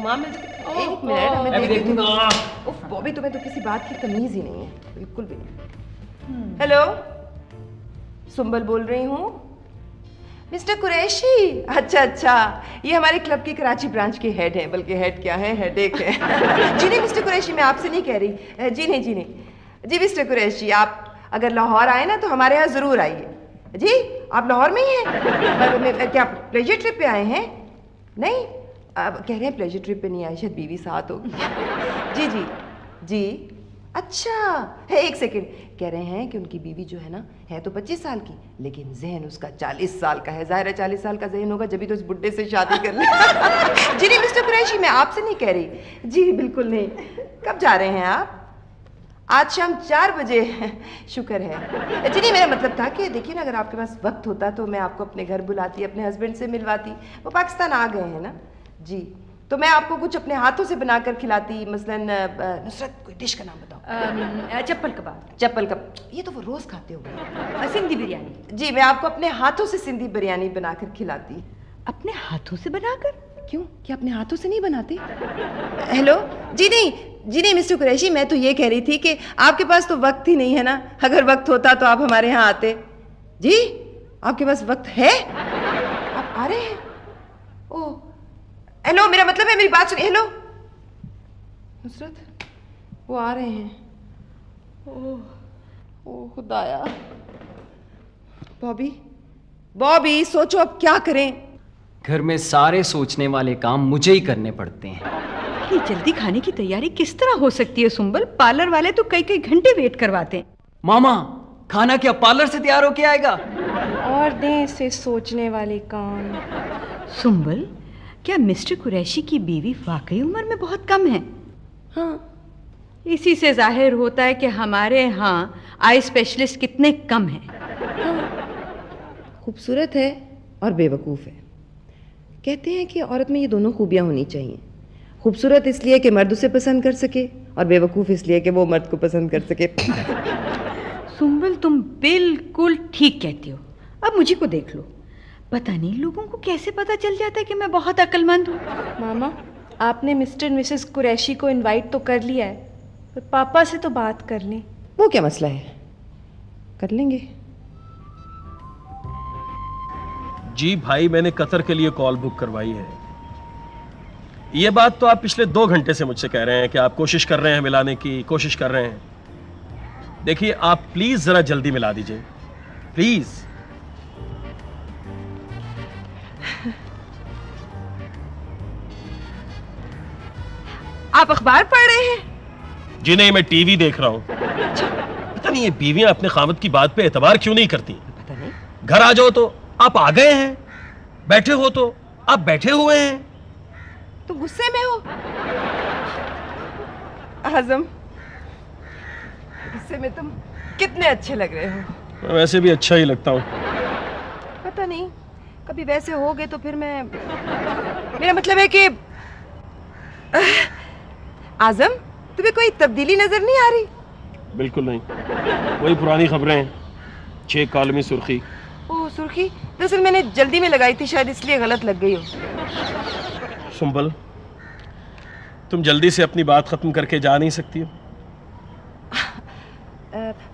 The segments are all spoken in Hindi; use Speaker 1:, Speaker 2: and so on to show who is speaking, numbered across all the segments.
Speaker 1: उमा मिल जाए। एक मिनट मैं देखूंगा। उफ बॉबी, तुम्हें तो किसी बात की तमीज ही नहीं है, बिल्कुल भी नहीं। हेलो, सुंबल बोल रही हूँ। मिस्टर कुरैशी, अच्छा, ये हमारे क्लब की कराची ब्रांच के हेड हैं, बल्कि हेड क्या है, हेडेक है। जी नहीं मिस्टर कुरैशी, मैं आपसे नहीं कह रही। जी नहीं। जी मिस्टर कुरैशी, आप अगर लाहौर आए ना तो हमारे यहाँ जरूर आइए। जी आप लाहौर में ही हैं? क्या प्लेजर ट्रिप पे आए हैं? नहीं, अब कह रहे हैं प्लेजर ट्रिप पे नहीं आए, शायद बीवी साथ होगी। जी अच्छा है। एक सेकंड, कह रहे हैं कि उनकी बीवी जो है ना, है तो 25 साल की, लेकिन जहन उसका 40 साल का है। जाहिर है 40 साल का जहन होगा, जब भी तो इस बुड्ढे से शादी कर ली। जी नहीं मिस्टर कुरैशी, मैं आपसे नहीं कह रही। जी बिल्कुल नहीं। कब जा रहे हैं आप? आज शाम 4 बजे। शुक्र है। जी नहीं, मेरा मतलब था कि देखिए ना, अगर आपके पास वक्त होता तो मैं आपको अपने घर बुलाती, अपने हस्बैंड से मिलवाती। वो पाकिस्तान आ गए हैं ना। जी, तो मैं आपको कुछ अपने हाथों से बनाकर खिलाती। मसलन नुसरत, कोई डिश का नाम बताओ।
Speaker 2: चप्पल कबाब।
Speaker 1: ये तो वो रोज खाते हो।
Speaker 2: सिंधी बिरयानी।
Speaker 1: जी, मैं आपको अपने हाथों से सिंधी बिरयानी बनाकर खिलाती।
Speaker 2: अपने हाथों से बनाकर?
Speaker 1: क्यों, क्या अपने हाथों से नहीं बनाते? हेलो, जी नहीं मिस्टर कुरैशी, मैं तो ये कह रही थी कि आपके पास तो वक्त ही नहीं है ना। अगर वक्त होता तो आप हमारे यहाँ आते। जी, आपके पास वक्त है? आप आ रहे हैं? ओह हेलो, मेरा मतलब है, मेरी बात सुनिए। हेलो नुसरत, वो आ रहे हैं। ओह खुदाया। बॉबी सोचो अब क्या करें।
Speaker 3: घर में सारे सोचने वाले काम मुझे ही करने पड़ते हैं।
Speaker 2: ये जल्दी खाने की तैयारी किस तरह हो सकती है सुंबल? पार्लर वाले तो कई घंटे वेट करवाते हैं।
Speaker 3: मामा, खाना क्या पार्लर से तैयार होके आएगा?
Speaker 1: और दें इसे सोचने वाले काम।
Speaker 2: सुंबल, क्या मिस्टर कुरैशी की बीवी वाकई उम्र में बहुत कम है?
Speaker 1: हाँ,
Speaker 2: इसी से जाहिर होता है कि हमारे यहाँ आई स्पेशलिस्ट कितने कम हैं।
Speaker 1: खूबसूरत है और बेवकूफ़ है। कहते हैं कि औरत में ये दोनों खूबियाँ होनी चाहिए। खूबसूरत इसलिए कि मर्द उसे पसंद कर सके, और बेवकूफ़ इसलिए कि वो मर्द को पसंद कर सके।
Speaker 2: सुंबल, तुम बिल्कुल ठीक कहती हो। अब मुझे को देख लो, पता नहीं लोगों को कैसे पता चल जाता है कि मैं बहुत अक्लमंद हूँ।
Speaker 4: मामा, आपने मिस्टर मिसेस कुरैशी को इनवाइट तो कर लिया है, पर पापा से तो बात कर लें।
Speaker 1: वो क्या मसला है, कर लेंगे।
Speaker 5: जी भाई, मैंने कतर के लिए कॉल बुक करवाई है। ये बात तो आप पिछले 2 घंटे से मुझसे कह रहे हैं कि आप कोशिश कर रहे हैं, मिलाने की कोशिश कर रहे हैं। देखिए, आप प्लीज जरा जल्दी मिला दीजिए, प्लीज।
Speaker 1: आप अखबार पढ़ रहे हैं?
Speaker 5: जी नहीं, मैं टीवी देख रहा हूं। पता नहीं ये बीवियां अपने खामद की बात पे एतबार क्यों नहीं करती।
Speaker 1: पता नहीं।
Speaker 5: घर आ जाओ तो आप आ गए हैं, बैठे हो तो आप बैठे हुए हैं।
Speaker 1: तो गुस्से में हो? आजम, गुस्से में तुम कितने अच्छे लग रहे हो।
Speaker 5: मैं वैसे भी अच्छा ही लगता हूँ।
Speaker 1: पता नहीं, कभी वैसे हो गए तो फिर मेरा मतलब है कि आजम, तुम्हें कोई तब्दीली नजर नहीं आ रही?
Speaker 5: बिल्कुल नहीं, वही पुरानी खबरें हैं। 6 कॉलमी सुर्खी।
Speaker 1: ओह सुर्खी, दरअसल मैंने जल्दी में लगाई थी, शायद इसलिए गलत लग गई हो।
Speaker 5: सुंबल, तुम जल्दी से अपनी बात खत्म करके जा नहीं सकती हो?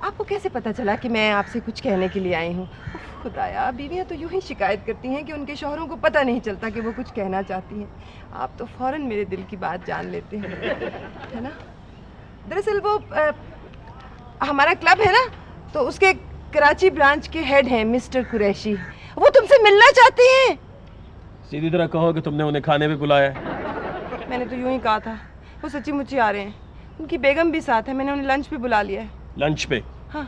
Speaker 1: आपको कैसे पता चला कि मैं आपसे कुछ कहने के लिए आई हूँ? खुदाया, बीवियाँ तो यूं ही शिकायत करती हैं कि उनके शौहरों को पता नहीं चलता कि वो कुछ कहना चाहती हैं। आप तो फौरन मेरे दिल की बात जान लेते हैं, है ना? दरअसल वो हमारा क्लब है ना, तो उसके कराची ब्रांच के हेड हैं मिस्टर कुरैशी। वो तुमसे मिलना चाहते हैं।
Speaker 5: सीधी तरह कहो कि तुमने उन्हें खाने पे बुलाया।
Speaker 1: मैंने तो यूं ही कहा था। वो सच्ची मुच्ची आ रहे हैं, उनकी बेगम भी साथ है। मैंने उन्हें लंच पे बुला लिया है।
Speaker 5: लंच पे?
Speaker 1: हाँ।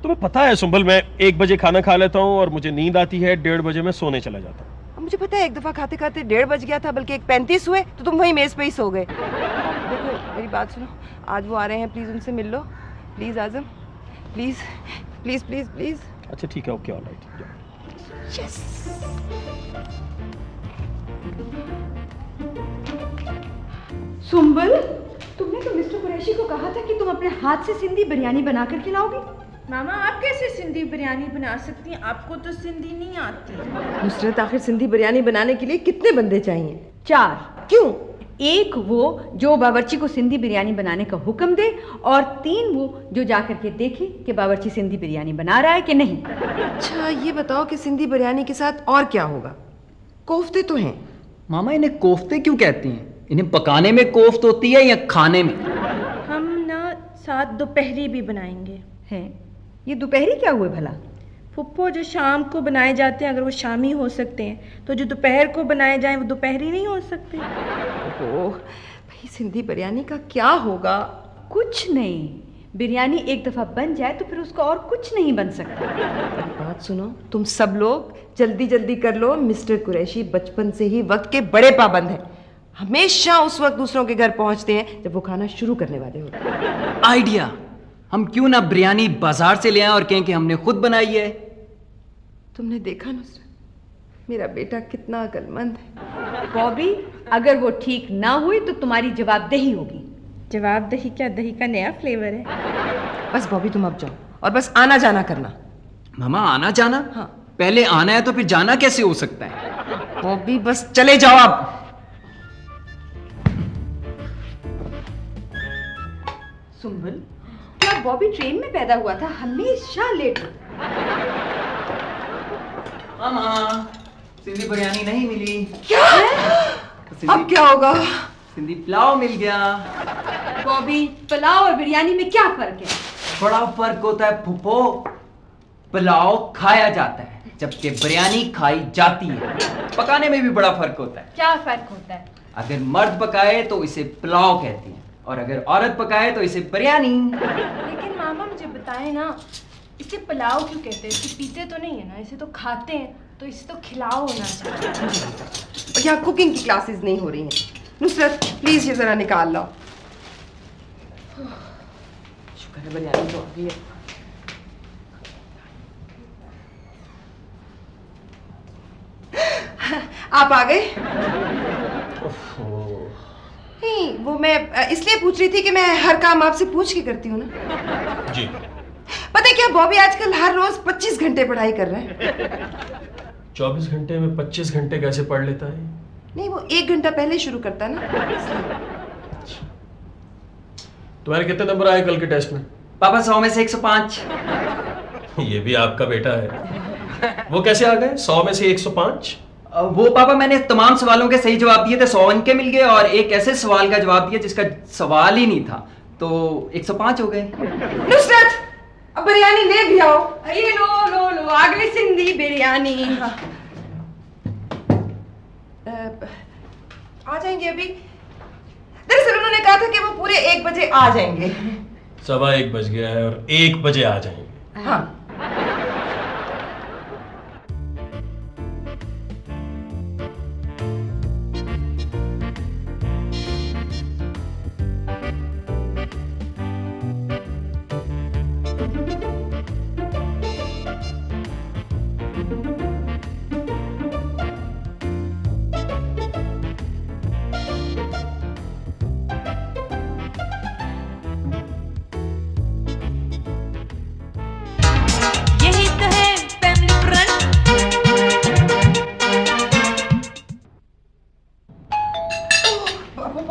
Speaker 5: तुम्हें पता है सुंबल, मैं 1 बजे खाना खा लेता हूँ और मुझे नींद आती है। 1:30 बजे मैं सोने चला जाता हूँ।
Speaker 1: मुझे पता है, एक दफा खाते खाते 1:30 बज गया था, बल्कि 1:35 हुए तो तुम वही मेज पे ही सो गए। देखो मेरी बात सुनो, आज वो आ रहे हैं, प्लीज उनसे मिल लो। Please Azam, please please please please.
Speaker 5: अच्छा ठीक है, ओके, ऑलराइट।
Speaker 1: यस।
Speaker 2: सुंबल, तुमने तो मिस्टर कुरैशी को कहा था कि तुम अपने हाथ से सिंधी बिरयानी बनाकर खिलाओगी।
Speaker 4: मामा, आप कैसे सिंधी बिरयानी बना सकती हैं? आपको तो सिंधी नहीं आती।
Speaker 1: नुसरत, आखिर सिंधी बिरयानी बनाने के लिए कितने बंदे चाहिए?
Speaker 2: 4।
Speaker 1: क्यों?
Speaker 2: 1 वो जो बावर्ची को सिंधी बिरयानी बनाने का हुक्म दे, और 3 वो जो जाकर के देखे कि बावर्ची सिंधी बिरयानी बना रहा है कि नहीं।
Speaker 1: अच्छा ये बताओ कि सिंधी बिरयानी के साथ और क्या होगा? कोफ्ते तो हैं।
Speaker 3: मामा इन्हें कोफ्ते क्यों कहती हैं? इन्हें पकाने में कोफ्त होती है या खाने में?
Speaker 4: हम ना साथ दोपहरी भी बनाएंगे।
Speaker 2: है ये दोपहरी क्या हुए भला?
Speaker 4: फुप्पो, जो शाम को बनाए जाते हैं अगर वो शामी हो सकते हैं, तो जो दोपहर को बनाए जाएं वो दोपहरी नहीं हो सकते।
Speaker 1: ओह भाई, सिंधी बिरयानी का क्या होगा?
Speaker 2: कुछ नहीं, बिरयानी एक दफा बन जाए तो फिर उसका और कुछ नहीं बन सकता।
Speaker 1: बात सुनो, तुम सब लोग जल्दी जल्दी कर लो। मिस्टर कुरैशी बचपन से ही वक्त के बड़े पाबंद हैं। हमेशा उस वक्त दूसरों के घर पहुंचते हैं जब वो खाना शुरू करने वाले होते हैं।
Speaker 3: आइडिया, हम क्यों ना बिरयानी बाजार से ले आएं और कहें कि हमने खुद बनाई है।
Speaker 1: तुमने देखा नुसरत, मेरा बेटा कितना अक्लमंद है।
Speaker 2: बॉबी, अगर वो ठीक ना हुई तो तुम्हारी जवाबदेही होगी।
Speaker 4: जवाबदेही क्या, दही का नया फ्लेवर है।
Speaker 1: बस बॉबी तुम अब जाओ और बस आना जाना करना।
Speaker 3: मामा आना जाना?
Speaker 1: हाँ।
Speaker 3: पहले आना है तो फिर जाना कैसे हो सकता है?
Speaker 1: बॉबी बस चले जाओ आप।
Speaker 2: सुंबल, क्या बॉबी ट्रेन में पैदा हुआ था? हमेशा लेट होता है।
Speaker 3: मामा, सिंधी बिरयानी नहीं मिली।
Speaker 1: क्या? अब क्या होगा?
Speaker 3: सिंधी पुलाव मिल गया।
Speaker 2: बॉबी, पुलाव और बिरयानी में क्या फर्क है?
Speaker 3: बड़ा फर्क होता है फूफो। पुलाव खाया जाता है जबकि बिरयानी खाई जाती है। पकाने में भी बड़ा फर्क होता है।
Speaker 2: क्या फर्क होता है?
Speaker 3: अगर मर्द पकाए तो इसे पुलाव कहते हैं और अगर औरत पकाए तो इसे बिरयानी।
Speaker 4: लेकिन मामा मुझे बताएं ना, इसे पुलाव क्यों कहते हैं? इसे पीते तो नहीं है ना, इसे तो खाते हैं, तो इसे तो खिलाओ होना चाहिए।
Speaker 1: और यहाँ कुकिंग की क्लासेस नहीं हो रही हैं। नुसरत प्लीज ये जरा निकाल लो। शुक्र है बिरयानी तो आ गई है। आप आ गए? नहीं, वो मैं इसलिए पूछ रही थी कि मैं हर काम आपसे पूछ के करती हूँ ना।
Speaker 5: जी।
Speaker 1: पता है क्या, बॉबी आजकल हर रोज 25 घंटे पढ़ाई कर रहा है।
Speaker 5: 24 घंटे में 25 घंटे कैसे पढ़ लेता है?
Speaker 1: नहीं, वो 1 घंटा पहले शुरू करता है ना।
Speaker 5: तुम्हारे कितने नंबर आए कल के टेस्ट में?
Speaker 3: पापा 100 में से 105।
Speaker 5: ये भी आपका बेटा है। वो कैसे आ गए 100 में से 105?
Speaker 3: वो पापा, मैंने तमाम सवालों के सही जवाब दिए थे, 100 अंक मिल गए, और एक ऐसे सवाल का जवाब दिया जिसका सवाल ही नहीं था, तो 105 हो गए।
Speaker 1: नुसरत, अब बिरयानी ले भी आओ।
Speaker 2: ये लो लो लो, आ गई सिंधी बिरयानी।
Speaker 1: आ जाएंगे अभी। दरअसल उन्होंने कहा था कि वो पूरे 1 बजे आ जाएंगे।
Speaker 5: 1:15 बज गया है और 1 बजे आ जाएंगे।
Speaker 1: हाँ।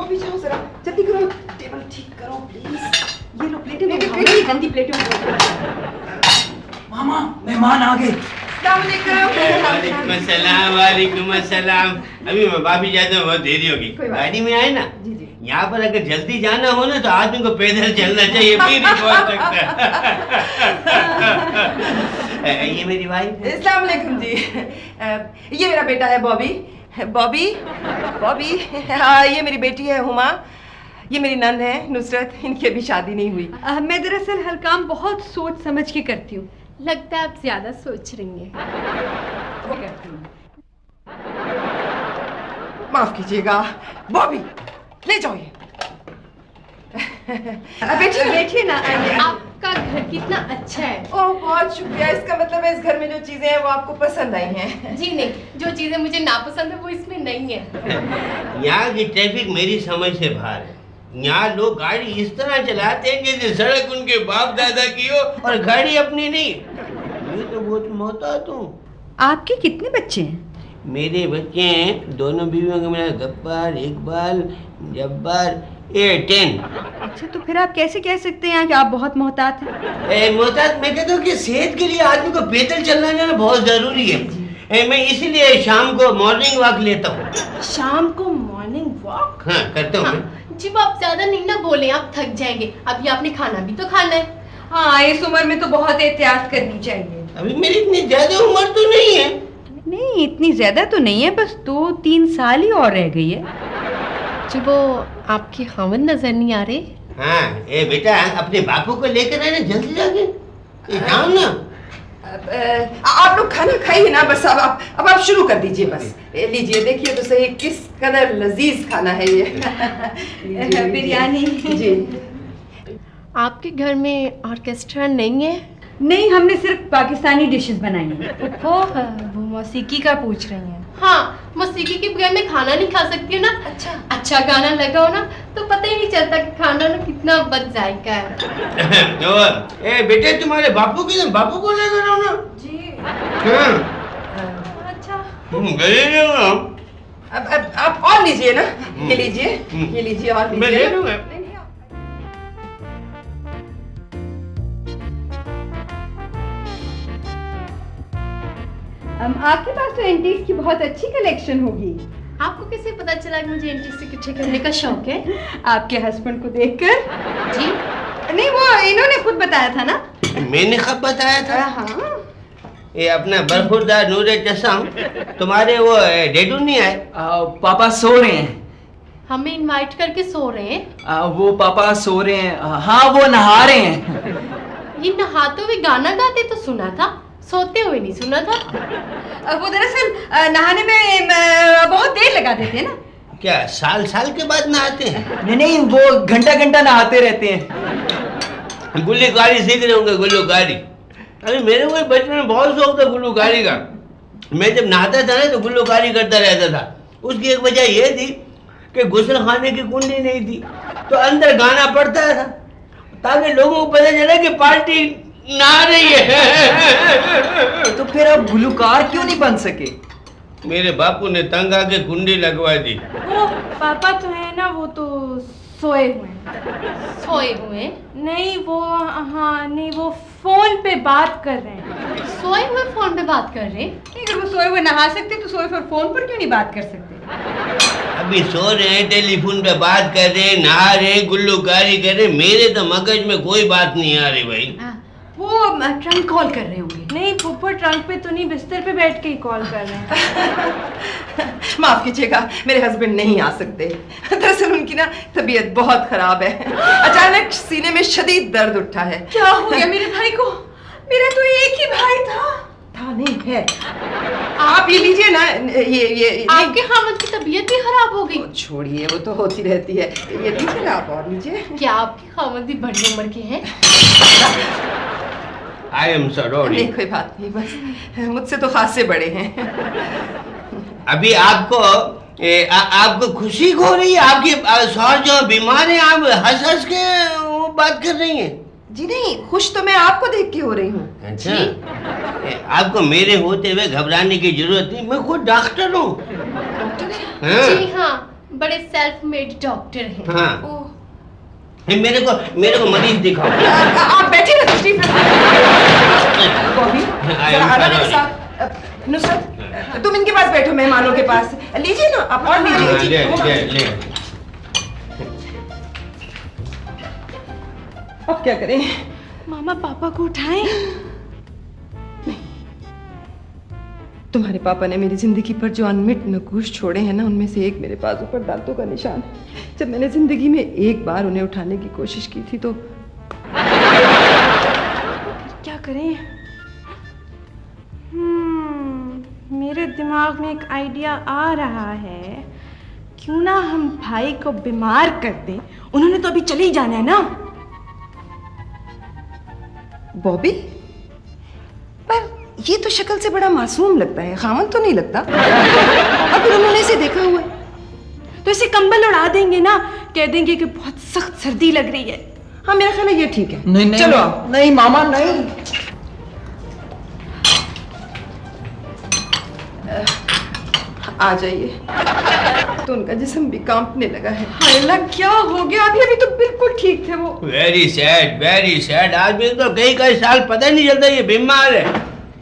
Speaker 1: अभी जाओ जरा, जल्दी करो, टेबल ठीक करो प्लीज। ये लो प्लेटें,
Speaker 2: गंदी प्लेटों।
Speaker 3: मामा, मेहमान आ गए।
Speaker 6: वालेकुम अस्सलाम। अभी मैं वापिस जाता हूँ, बहुत देरी होगी। गाड़ी में आए ना, यहाँ पर अगर जल्दी जाना हो ना तो आदमी को पैदल चलना चाहिए, फिर ही पहुँच सकता है। ये मेरी वाइफ है।
Speaker 1: अस्सलाम वालेकुम जी। ये मेरा बेटा है बॉबी। बॉबी, बॉबी, हाँ, ये मेरी बेटी है हुमा। ये मेरी नंद है नुसरत, इनकी अभी शादी नहीं हुई।
Speaker 2: मैं दरअसल हर काम बहुत सोच समझ के करती हूँ।
Speaker 4: लगता है आप ज्यादा सोच रही हैं।
Speaker 1: माफ कीजिएगा बॉबी, ले जाओ ये। बैठिए बैठिए ना।
Speaker 4: आपका घर कितना अच्छा है।
Speaker 1: ओह बहुत शुक्रिया। इसका मतलब है इस घर में जो चीजें हैं वो आपको पसंद आई हैं।
Speaker 4: जी नहीं, जो चीजें मुझे नापसंद है वो इसमें नहीं है।
Speaker 6: यहाँ की ट्रैफिक मेरी समझ से बाहर है। यहाँ लोग गाड़ी इस तरह चलाते हैं कि सड़क उनके बाप दादा की हो और गाड़ी अपनी नहीं। ये तो बहुत मोहतात हूँ।
Speaker 2: आपके कितने बच्चे हैं?
Speaker 6: मेरे बच्चे हैं, दोनों बीवियों का मेरा गब्बार, इकबाल, जब्बार 10।
Speaker 2: अच्छा, तो फिर आप कैसे कह सकते हैं कि आप बहुत मोहतात हैं?
Speaker 6: मोहताज, मैं कहता हूँ कि सेहत के लिए आदमी को पैदल चलना जो है ना बहुत जरूरी है। मैं इसीलिए शाम को मॉर्निंग वॉक लेता हूँ।
Speaker 4: शाम को मॉर्निंग वॉक?
Speaker 6: हाँ, करता हूँ।
Speaker 7: जी वो आप ज्यादा नहीं ना बोले, आप थक जाएंगे। अभी आपने खाना भी तो खाना है।
Speaker 2: हाँ, इस उम्र में तो बहुत एहतियात करनी चाहिए।
Speaker 6: अभी मेरी इतनी ज्यादा उम्र तो नहीं है।
Speaker 2: नहीं, इतनी ज्यादा तो नहीं है, बस 2-3 साल ही और रह गई है।
Speaker 7: जी वो आपके खामन नजर नहीं आ रहे?
Speaker 6: हाँ, बेटा अपने बापू को लेकर आना जल्दी जाके। जाओ ना।
Speaker 1: आप लोग खाना खाइए ना, बस अब आप शुरू कर दीजिए। बस लीजिए, देखिए तो सही किस कदर लजीज खाना है ये।
Speaker 2: बिरयानी।
Speaker 1: जी।
Speaker 7: आपके घर में ऑर्केस्ट्रा नहीं है?
Speaker 2: नहीं, हमने सिर्फ पाकिस्तानी डिशेस बनाई हैं।
Speaker 4: वो मौसीकी का पूछ रही हैं।
Speaker 7: हाँ, मौसीकी के बगैर मैं खाना नहीं खा सकती हूँ ना। अच्छा गाना लगाओ ना तो पता ही नहीं चलता कि खाना ना कितना बद जायका है।
Speaker 6: बेटे तुम्हारे बापू को लेकर आओ ना।
Speaker 4: जी।
Speaker 6: हाँ।
Speaker 4: अच्छा।
Speaker 1: अब आप और लीजिए ना। ये लीजिए और
Speaker 6: मैं ले लूँगा।
Speaker 2: आपके पास तो एंटीक की बहुत अच्छी कलेक्शन होगी।
Speaker 7: आपको कैसे पता चला कि मुझे एंटीक से इकट्ठे करने का शौक है?
Speaker 2: आपके हस्बैंड को देखकर।
Speaker 7: जी
Speaker 2: नहीं, वो इन्होंने खुद बताया था ना।
Speaker 6: मैंने कब बताया था?
Speaker 2: हाँ।
Speaker 6: ये अपना बरखुरदार नूरे चसाम, तुम्हारे वो डेडू नहीं आए?
Speaker 3: पापा सो रहे हैं।
Speaker 7: हमें इनवाइट करके सो रहे हैं?
Speaker 3: वो पापा सो रहे हैं। हाँ, वो नहा रहे हैं।
Speaker 7: ये नहाते हुए गाना गाते तो सुना था, सोते हुए नहीं सुना था।
Speaker 2: वो दरअसल नहाने में बहुत देर लगा देते हैं ना।
Speaker 6: क्या साल के बाद नहाते हैं?
Speaker 3: नहीं, वो घंटा नहाते रहते हैं।
Speaker 6: गुल्लूकारी सीख रहे होंगे, गुल्लूकारी। अरे मेरे को बचपन में बहुत शौक था गुल्लूकारी का। मैं जब नहाता था ना तो गुल्लूकारी करता रहता था। उसकी एक वजह ये थी कि गुस्ल खाने की कुंडी नहीं थी, तो अंदर गाना पड़ता था ताकि लोगों को पता चले कि पार्टी नहा रही है।
Speaker 3: तो फिर आप गुलूकार क्यों नहीं बन सके?
Speaker 6: मेरे बापू ने तंग आके कुंडी लगवा दी।
Speaker 4: वो पापा तो है ना, वो तो सोए हुए हैं।
Speaker 7: सोए हुए?
Speaker 4: नहीं वो, हाँ नहीं, वो फोन पे बात कर रहे हैं।
Speaker 7: सोए हुए फोन पे बात कर रहे हैं?
Speaker 2: अगर वो सोए हुए नहा सकते तो सोए हुए फोन पर क्यों नहीं बात कर सकते?
Speaker 6: अभी सो रहे हैं, टेलीफोन पे बात कर रहे हैं, नहा रहे हैं, गुल्लूकारी कर रहे हैं। मेरे तो मगज में कोई बात नहीं आ रही भाई।
Speaker 2: वो ट्रंक कॉल कर रहे होंगे।
Speaker 4: नहीं फूफा, ट्रंक पे तो नहीं, बिस्तर पे बैठ के ही कॉल कर रहे हैं।
Speaker 1: माफ कीजिएगा, मेरे हस्बैंड नहीं आ सकते। दरअसल उनकी ना तबीयत बहुत खराब है। अचानक सीने में शदीद दर्द उठा है।
Speaker 2: क्या हो गया मेरे भाई को? मेरा तो एक ही भाई था
Speaker 1: नहीं है। आप ये लीजिए ना। ये
Speaker 7: आपके खामद की तबीयत भी खराब हो गई?
Speaker 1: छोड़िए, वो तो होती रहती है। ये लीजिए ना, आप और लीजिए।
Speaker 7: क्या आपके खामद भी बड़ी उम्र के हैं?
Speaker 6: I am sorry।
Speaker 1: नहीं, कोई बात नहीं, बस मुझसे तो खासे बड़े हैं।
Speaker 6: अभी आपको खुशी हो रही है? आपके शौहर जो बीमार है, आप हंस हंस के वो बात कर रही हैं।
Speaker 1: जी नहीं, खुश तो मैं आपको देख के हो रही हूँ।
Speaker 6: अच्छा, आपको मेरे होते हुए घबराने की जरूरत नहीं, मैं खुद डॉक्टर हूँ।
Speaker 7: जी हाँ, बड़े सेल्फ मेड डॉक्टर हैं।
Speaker 6: हाँ। मेरे को मरीज दिखाओ।
Speaker 1: आप बैठे ना तशरीफ नुसरत, तुम इनके पास बैठो, मेहमानों के पास। लीजिए ना, आप और लीजिए।
Speaker 6: ले।
Speaker 1: अब क्या करें?
Speaker 4: मामा पापा को उठाएं?
Speaker 1: तुम्हारे पापा ने मेरी जिंदगी पर जो अनमिट नकूश छोड़े हैं ना, उनमें से एक मेरे बाजू पर दांतों का निशान है। जब मैंने जिंदगी में एक बार उन्हें उठाने की कोशिश की थी तो
Speaker 4: क्या करें? मेरे दिमाग में एक आइडिया आ रहा है। क्यों ना हम भाई को बीमार कर दें? उन्होंने तो अभी चले ही जाना है ना।
Speaker 1: बॉबी, पर ये तो शक्ल से बड़ा मासूम लगता है, खामन तो नहीं लगता। अब उन्होंने इसे देखा हुआ है
Speaker 4: तो इसे कंबल उड़ा देंगे ना, कह देंगे कि बहुत सख्त सर्दी लग रही है।
Speaker 1: हाँ, मेरा ख्याल है ये ठीक है।
Speaker 3: नहीं,
Speaker 1: चलो
Speaker 3: नहीं मामा, नहीं।
Speaker 1: आ जाइए। तो उनका जिस्म भी कांपने लगा है।
Speaker 2: हाय अल्लाह, क्या हो गया? अभी तो बिल्कुल ठीक थे वो।
Speaker 6: Very sad. आदमी तो कई साल पता नहीं चलता ये बीमार है।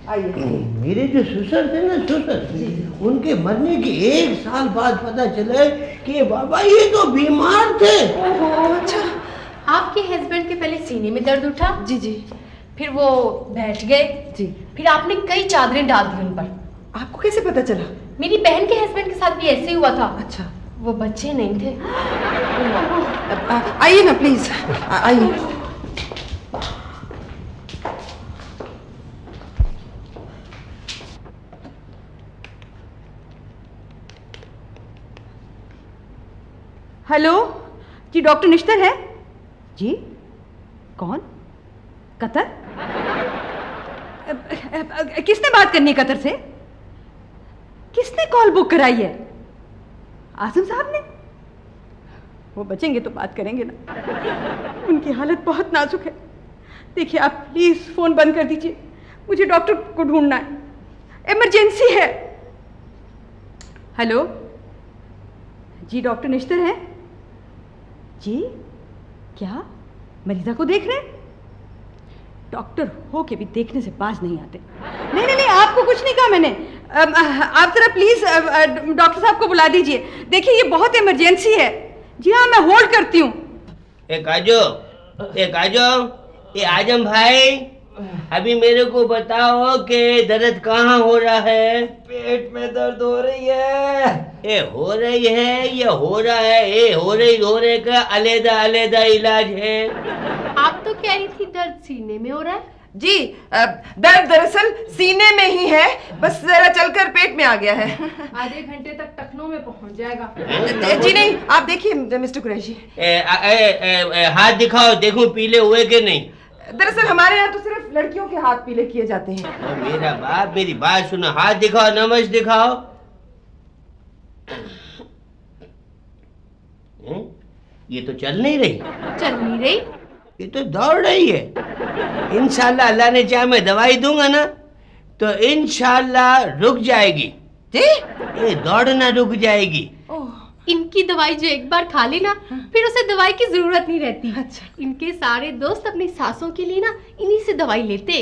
Speaker 1: आइए।
Speaker 6: मेरे जो ससुर थे ना, ससुर, उनके मरने के 1 साल बाद पता चला कि बाबा ये तो बीमार थे।
Speaker 1: ओहो, अच्छा।
Speaker 7: आपके हस्बैंड के पहले सीने में दर्द उठा,
Speaker 1: जी जी।
Speaker 7: फिर वो बैठ गए
Speaker 1: जी।
Speaker 7: फिर आपने कई चादरें डाल दी उन पर।
Speaker 1: आपको कैसे पता चला?
Speaker 7: मेरी बहन के हस्बैंड के साथ भी ऐसे ही हुआ था।
Speaker 1: अच्छा।
Speaker 7: वो बच्चे नहीं थे।
Speaker 1: आइए ना प्लीज, आइए।
Speaker 2: हेलो जी, डॉक्टर निश्तर है जी? कौन? कतर? किसने बात करनी है कतर से? किसने कॉल बुक कराई है? आजम साहब ने? वो बचेंगे तो बात करेंगे ना। उनकी हालत बहुत नाजुक है। देखिए आप प्लीज फोन बंद कर दीजिए, मुझे डॉक्टर को ढूंढना है, इमरजेंसी है। हेलो जी, डॉक्टर निश्तर है जी? क्या मरीजा को देख रहे हैं? डॉक्टर हो के भी देखने से बाज नहीं आते। नहीं, आपको कुछ नहीं कहा मैंने। आप जरा प्लीज डॉक्टर साहब को बुला दीजिए। देखिए ये बहुत इमरजेंसी है। जी हाँ, मैं होल्ड करती हूँ।
Speaker 6: एक आजो, ये आजम भाई, अभी मेरे को बताओ कि दर्द कहाँ हो रहा है?
Speaker 3: पेट में दर्द हो रही है।
Speaker 6: ये हो रही है, ये हो रहा है, ये हो रहे का अलग इलाज है।
Speaker 7: आप तो कह रही थी दर्द सीने में हो रहा है।
Speaker 1: जी, दर्द दरअसल सीने में ही है, बस जरा चलकर पेट में आ गया है।
Speaker 7: आधे घंटे तक टखनों में पहुंच जाएगा।
Speaker 1: जी नहीं, आप देखिए मिस्टर कुरैशी।
Speaker 6: हाथ दिखाओ, देखूं पीले हुए कि नहीं।
Speaker 1: दरअसल हमारे यहाँ तो सिर्फ लड़कियों के हाथ पीले किए जाते हैं।
Speaker 6: मेरा बाप, मेरी बात सुनो, हाथ दिखाओ, नमज दिखाओ। ये तो चल नहीं रही, ये तो दौड़ रही है। इंशाल्लाह अल्लाह ने चाहे मैं दवाई दूंगा ना तो इंशाल्लाह रुक जाएगी। ये दौड़ना रुक जाएगी।
Speaker 7: इनकी दवाई जो एक बार खा ली ना, फिर उसे दवाई की जरूरत नहीं रहती।
Speaker 1: अच्छा।
Speaker 7: इनके सारे दोस्त अपनी सासों के लिए ना इन्हीं से दवाई लेते।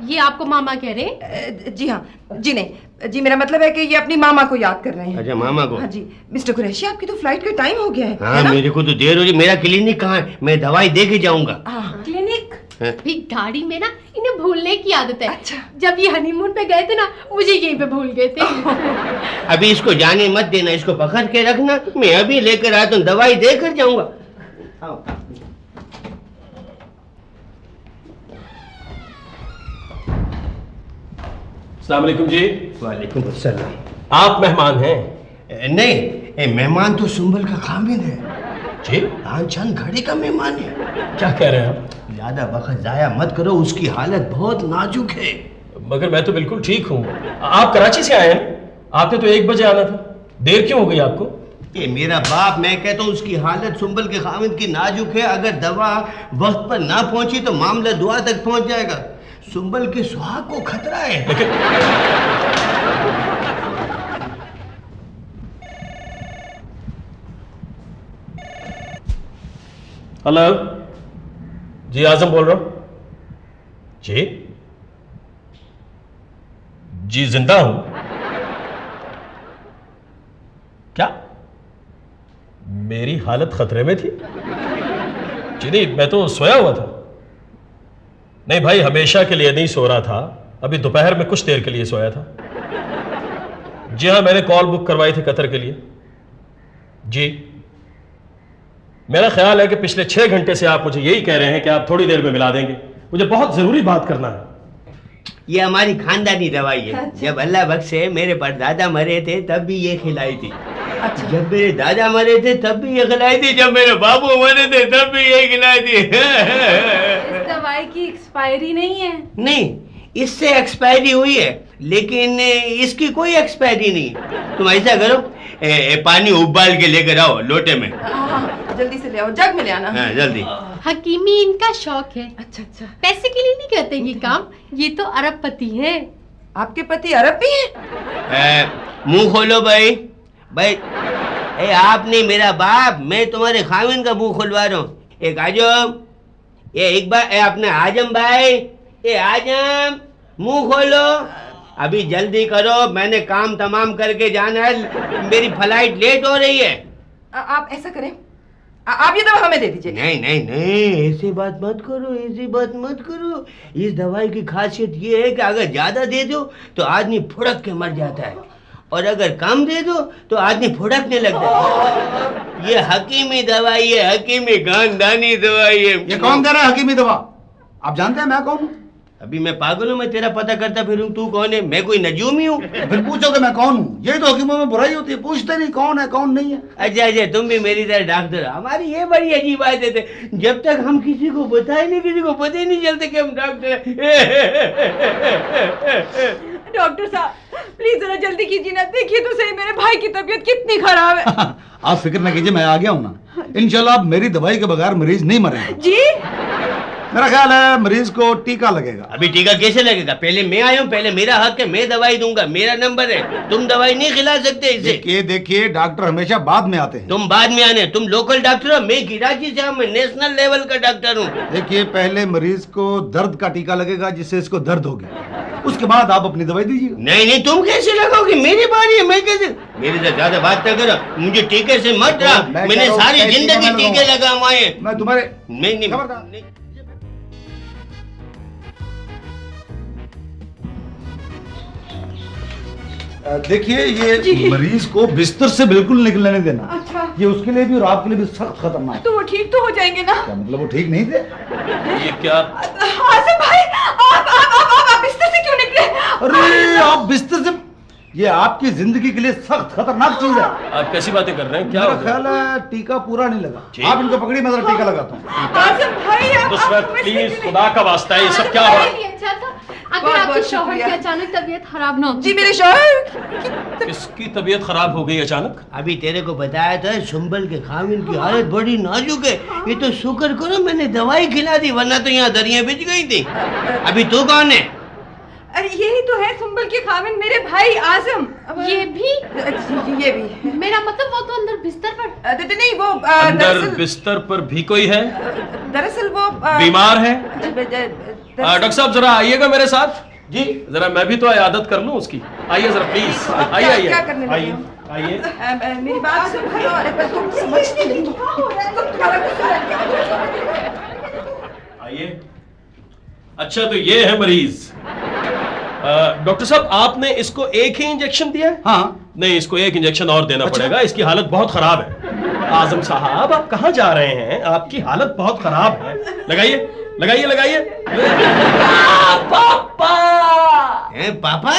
Speaker 7: ये आपको मामा कह रहे हैं?
Speaker 1: जी हाँ, जी नहीं, जी मेरा मतलब है कि ये अपनी मामा को याद कर रहे हैं।
Speaker 6: अच्छा, मामा को?
Speaker 1: हाँ जी। मिस्टर कुरैशी, आपकी तो फ्लाइट का टाइम हो गया है।
Speaker 6: हाँ, मेरे को तो देर हो रही। मेरा क्लिनिक कहाँ है? मैं दवाई दे के जाऊंगा।
Speaker 1: क्लिनिक?
Speaker 7: भी गाड़ी में ना इन्हें भूलने की आदत है।
Speaker 1: अच्छा।
Speaker 7: जब ये हनीमून पे गए थे ना, मुझे यहीं पे भूल गए थे।
Speaker 6: अभी इसको जाने मत देना, इसको पकड़ के रखना। मैं अभी लेकर आया तो दवाई देकर जाऊंगा।
Speaker 5: अस्सलाम वालेकुम जी।
Speaker 6: वालेकुम अस्सलाम।
Speaker 5: आप मेहमान हैं?
Speaker 6: नहीं, मेहमान तो सुंबल का खामिद है
Speaker 5: जी।
Speaker 6: चंद घड़ी का मेहमान है।
Speaker 5: क्या कह रहे हैं आप?
Speaker 6: ज्यादा वक्त जाया मत करो, उसकी हालत बहुत नाजुक है।
Speaker 5: मगर मैं तो बिल्कुल ठीक हूँ। आप कराची से आए हैं? आपने तो 1 बजे आना था, देर क्यों हो गई आपको?
Speaker 6: ये मेरा बाप, मैं कहता हूँ उसकी हालत सुंबल के खामिद की नाजुक है। अगर दवा वक्त पर ना पहुंची तो मामला दुआ तक पहुंच जाएगा। सुंबल के सुहाग को खतरा है।
Speaker 5: लेकिन हेलो जी, आजम बोल रहा हूं जी। जी जिंदा हूं। क्या मेरी हालत खतरे में थी? जी नहीं, मैं तो सोया हुआ था। नहीं भाई, हमेशा के लिए नहीं सो रहा था, अभी दोपहर में कुछ देर के लिए सोया था। जी हाँ, मैंने कॉल बुक करवाई थी कतर के लिए। जी, मेरा ख्याल है कि पिछले 6 घंटे से आप मुझे यही कह रहे हैं कि आप थोड़ी देर में मिला देंगे, मुझे बहुत जरूरी बात करना है।
Speaker 6: ये हमारी खानदानी दवाई है। जब अल्लाह बख्शे मेरे परदादा मरे थे तब भी ये खिलाई थी। अच्छा। जब मेरे दादा मरे थे तब भी ये खिलाई थी। जब मेरे बाबू मरे थे तब भी ये खिलाई थी।
Speaker 4: इस दवाई की एक्सपायरी नहीं है?
Speaker 6: नहीं, इससे एक्सपायरी हुई है लेकिन इसकी कोई एक्सपायरी नहीं। तुम ऐसा करो, पानी उबाल के लेकर आओ लोटे में।
Speaker 1: जल्दी से ले आओ, जग में ले आना।
Speaker 6: हाँ, जल्दी।
Speaker 7: हकीमी इनका शौक है।
Speaker 1: अच्छा अच्छा।
Speaker 7: पैसे के लिए नहीं करते ये काम, ये तो अरबपति है।
Speaker 1: आपके पति अरब भी हैं?
Speaker 6: मुंह खोलो भाई। भाई आप नहीं मेरा बाप, मैं तुम्हारे खाविन का मुंह खुलवा रहा हूँ। एक आजम, ये इकबाल, अपने आजम भाई, ये आजम मुंह खोलो, अभी जल्दी करो, मैंने काम तमाम करके जाना है, मेरी फ्लाइट लेट हो रही है।
Speaker 1: आप ऐसा करें, आप ये दवा हमें दे दीजिए।
Speaker 6: नहीं नहीं नहीं, ऐसी बात मत करो, ऐसी बात मत करो। इस दवाई की खासियत ये है कि अगर ज्यादा दे दो तो आदमी फुड़क के मर जाता है, और अगर कम दे दो तो आदमी फुड़कने लगता है। ये हकीमी दवाई है, हकीमी खानदानी दवाई है।
Speaker 8: ये कौन दे रहा है हकीमी दवा? आप जानते हैं मैं कौन हूँ?
Speaker 6: अभी मैं पागल हूँ, मैं तेरा पता करता फिरूं तू कौन है? मैं कोई नजूमी हूँ?
Speaker 8: फिर पूछोगे मैं कौन हूँ? यही तो हकीमों में बुराई होती है, पूछते नहीं कौन है कौन नहीं है।
Speaker 6: अच्छा अच्छा, तुम भी मेरी तरह डॉक्टर हो। हमारी ये बड़ी अजीब बात है, जब तक हम किसी को बताए नहीं, किसी को पता ही नहीं चलता कि हम डॉक्टर हैं।
Speaker 2: डॉक्टर साहब प्लीज जरा जल्दी कीजिए ना, देखिए तो सही मेरे भाई की तबीयत कितनी खराब है।
Speaker 8: आप फिक्र न कीजिए, मैं आ गया हूँ ना। इंशाल्लाह आप मेरी दवाई के बगैर मरीज नहीं मरेगा।
Speaker 2: जी
Speaker 8: मेरा ख्याल है मरीज को टीका लगेगा।
Speaker 6: अभी टीका कैसे लगेगा? पहले मैं आया हूँ, पहले मेरा हक है, मैं दवाई दूंगा, मेरा नंबर है। तुम दवाई नहीं खिला सकते इसे।
Speaker 8: देखिए देखिए, डॉक्टर हमेशा बाद में आते हैं।
Speaker 6: तुम बाद में आने, तुम लोकल डॉक्टर हो, मैं कराची से हूँ, मैं नेशनल लेवल का डॉक्टर हूँ।
Speaker 8: देखिए पहले मरीज को दर्द का टीका लगेगा जिससे इसको दर्द होगी, उसके बाद आप अपनी दवाई दीजिए।
Speaker 6: नहीं नहीं, तुम कैसे लगाओगे? मेरी बारी है, मैं कैसे? मेरे से ज्यादा बात न करो, मुझे टीके से मत डरा। मैंने सारी जिंदगी टीके लगाए।
Speaker 8: मैं तुम्हारे
Speaker 6: नहीं।
Speaker 8: देखिए ये मरीज को बिस्तर से बिल्कुल निकलने नहीं देना।
Speaker 2: अच्छा।
Speaker 8: ये उसके लिए भी और आपके लिए भी सख्त खतरनाक है।
Speaker 2: तो वो ठीक तो हो जाएंगे ना?
Speaker 8: क्या मतलब वो ठीक नहीं थे?
Speaker 5: ये क्या?
Speaker 2: आसिम भाई आप बिस्तर से क्यों निकले?
Speaker 8: अरे आप बिस्तर से, ये आपकी जिंदगी के लिए सख्त खतरनाक चीज है।
Speaker 5: आप कैसी बातें कर रहे हैं? क्या
Speaker 8: मेरा
Speaker 5: हो गया?
Speaker 8: ख्याल है टीका पूरा नहीं लगा। आप इनको पकड़िए, मैं जरा टीका लगाता हूँ।
Speaker 2: आसिम भाई
Speaker 5: नुसरत प्लीज, खुदा का वास्ता है, ये सब क्या हो रहा है?
Speaker 7: अच्छा था अगर आपके शौहर की अचानक तबीयत खराब ना हो।
Speaker 1: जी मेरे शौहर
Speaker 5: किसकी तबीयत खराब हो गई अचानक?
Speaker 6: अभी तेरे को बताया था, सुंबल के खामिन की हालत बड़ी नाजुक है। ये तो शुक्र करो मैंने दवाई खिला दी, वरना तो यहाँ दरिया बिछ गई थी। अभी तू कौन है?
Speaker 2: अरे यही तो है सुंबल के खामिन, मेरे भाई आजम।
Speaker 7: ये भी?
Speaker 1: ये भी।
Speaker 7: मेरा मतलब वो तो अंदर बिस्तर पर
Speaker 1: नहीं वो
Speaker 5: अंदर बिस्तर पर भी कोई है?
Speaker 1: दरअसल वो
Speaker 5: बीमार है। डॉक्टर साहब जरा आइएगा मेरे साथ। जी जरा मैं भी तो इयादत कर लूं उसकी। आइए जरा प्लीज, आइए आइए आइए आइए।
Speaker 1: मेरी बात सुनो। अरे पर तुम समझते नहीं, तुम्हारा
Speaker 5: आइए। अच्छा तो ये है मरीज। डॉक्टर साहब आपने इसको एक ही इंजेक्शन दिया है?
Speaker 8: हाँ।
Speaker 5: नहीं, इसको एक इंजेक्शन और देना पड़ेगा, इसकी हालत बहुत खराब है। आजम साहब आप कहाँ जा रहे हैं? आपकी हालत बहुत खराब है। लगाइए लगाइए लगाइए।
Speaker 6: पापा। पापा